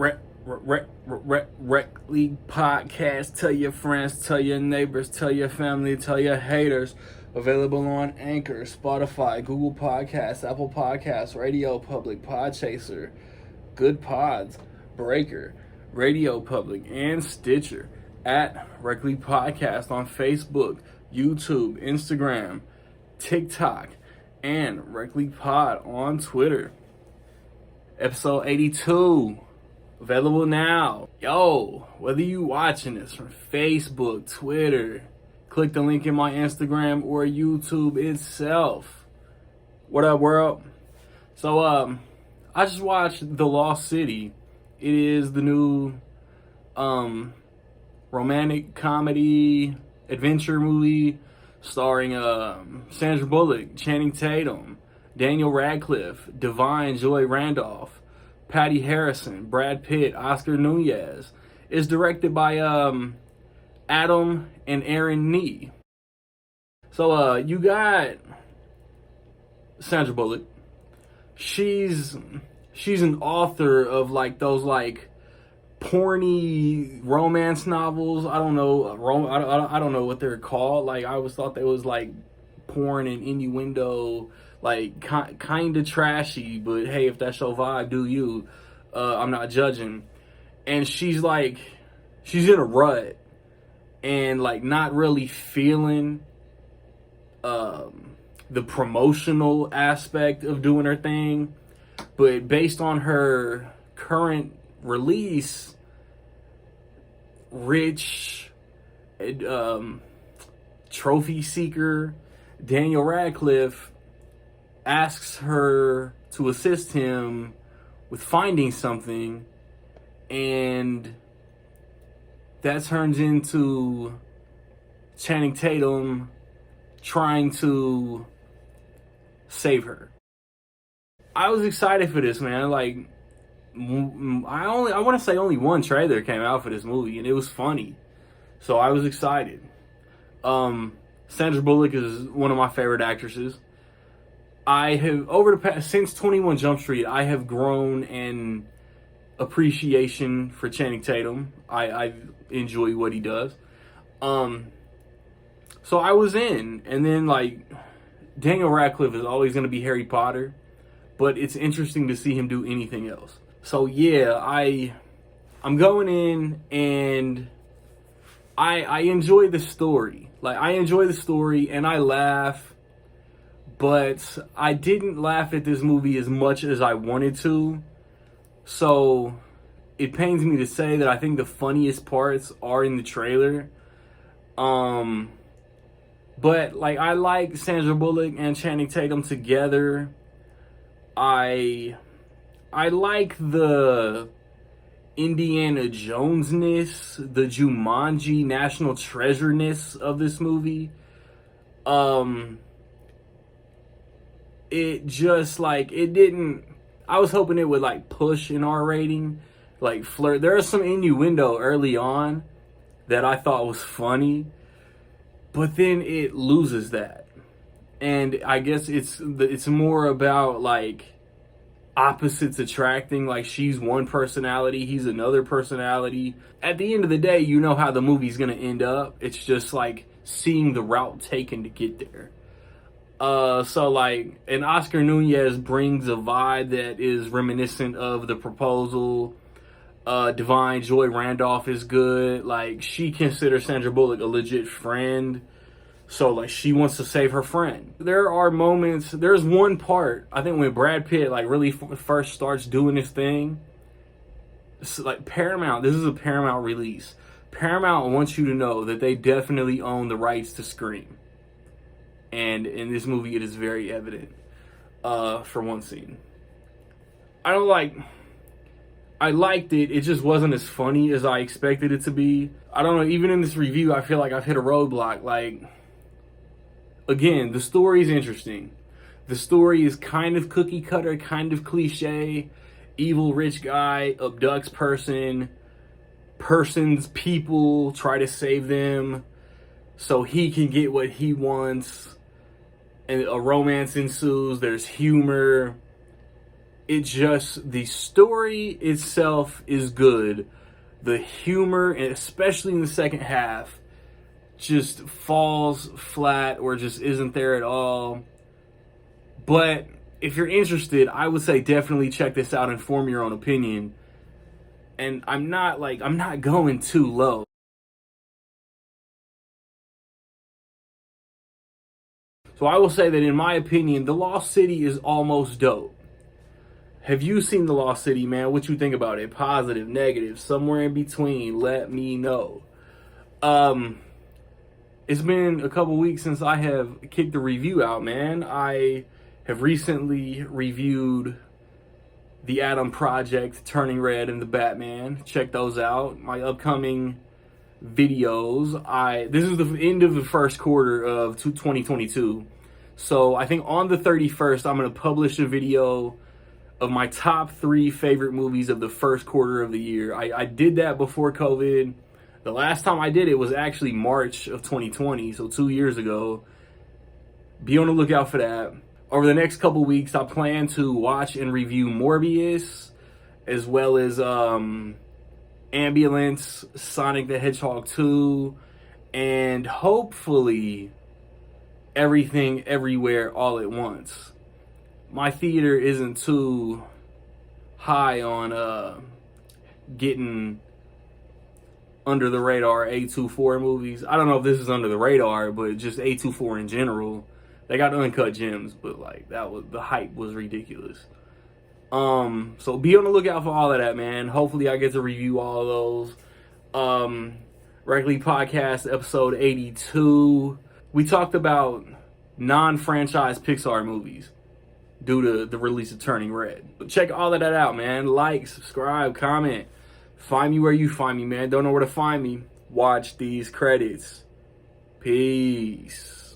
Rec League Podcast. Tell your friends, tell your neighbors, tell your family, tell your haters. Available on Anchor, Spotify, Google Podcasts, Apple Podcasts, Radio Public, Podchaser, Good Pods, Breaker, Radio Public, and Stitcher. At Rec League Podcast on Facebook, YouTube, Instagram, TikTok, and Rec League Pod on Twitter. Episode 82. Available now. Yo, whether you watching this from Facebook, Twitter, click the link in my Instagram or YouTube itself. What up, world? So, I just watched The Lost City. It is the new, romantic comedy adventure movie starring, Sandra Bullock, Channing Tatum, Daniel Radcliffe, Divine Joy Randolph, Patty Harrison, Brad Pitt, Oscar Nunez. It's directed by Adam and Aaron Nee. So you got Sandra Bullock. She's an author of like those like porny romance novels. I don't know. I don't know what they're called. Like I always thought they was like porn and innuendo, like kind of trashy, but hey, if that's your vibe, do you. I'm not judging. And she's in a rut and like not really feeling the promotional aspect of doing her thing, but based on her current release, rich trophy seeker Daniel Radcliffe asks her to assist him with finding something, and that turns into Channing Tatum trying to save her. I was excited for this, man. Like, I want to say only one trailer came out for this movie, and it was funny, so I was excited. Sandra Bullock is one of my favorite actresses. I have, over the past, since 21 Jump Street, I have grown in appreciation for Channing Tatum. I enjoy what he does. So I was in, and then like, Daniel Radcliffe is always going to be Harry Potter, but it's interesting to see him do anything else. So yeah, I'm going in, and I enjoy the story. Like, I enjoy the story, and I laugh, but I didn't laugh at this movie as much as I wanted to. So it pains me to say that I think the funniest parts are in the trailer. But like, I like Sandra Bullock and Channing Tatum together. I like the Indiana Jones-ness, the Jumanji National Treasure-ness of this movie. It just like, it didn't, I was hoping it would like push an R rating, like flirt. There was some innuendo early on that I thought was funny, but then it loses that. And I guess it's more about like opposites attracting. Like, she's one personality, he's another personality. At the end of the day, you know how the movie's gonna end up. It's just like seeing the route taken to get there. So like, and Oscar Nunez brings a vibe that is reminiscent of The Proposal. Divine Joy Randolph is good. Like, she considers Sandra Bullock a legit friend. So like, she wants to save her friend. There are moments, there's one part, I think when Brad Pitt like really first starts doing this thing. It's like Paramount, this is a Paramount release. Paramount wants you to know that they definitely own the rights to Scream. And in this movie, it is very evident, for one scene. I liked it. It just wasn't as funny as I expected it to be. I don't know, even in this review, I feel like I've hit a roadblock. Like, again, the story is interesting. The story is kind of cookie cutter, kind of cliche. Evil rich guy abducts person's people, try to save them so he can get what he wants. And a romance ensues. There's humor. It just, the story itself is good. The humor, and especially in the second half, just falls flat or just isn't there at all. But if you're interested, I would say definitely check this out and form your own opinion. And I'm not going too low. So I will say that in my opinion, The Lost City is almost dope. Have you seen The Lost City, man? What you think about it? Positive, negative, somewhere in between? Let me know. It's been a couple weeks since I have kicked the review out, man. I have recently reviewed The Adam Project, Turning Red, and The Batman. Check those out. My upcoming videos. This is the end of the first quarter of 2022. So I think on the 31st, I'm going to publish a video of my top 3 favorite movies of the first quarter of the year. I did that before COVID. The last time I did it was actually March of 2020, so 2 years ago. Be on the lookout for that. Over the next couple weeks, I plan to watch and review Morbius, as well as Ambulance, Sonic the Hedgehog 2, and hopefully Everything Everywhere All at Once. My theater isn't too high on getting under the radar A24 movies. I don't know if this is under the radar, but just A24 in general. They got Uncut Gems, but like the hype was ridiculous. So be on the lookout for all of that, man. Hopefully I get to review all of those. Regularly Podcast episode 82. We talked about non-franchise Pixar movies due to the release of Turning Red. But check all of that out, man. Like, subscribe, comment. Find me where you find me, man. Don't know where to find me? Watch these credits. Peace.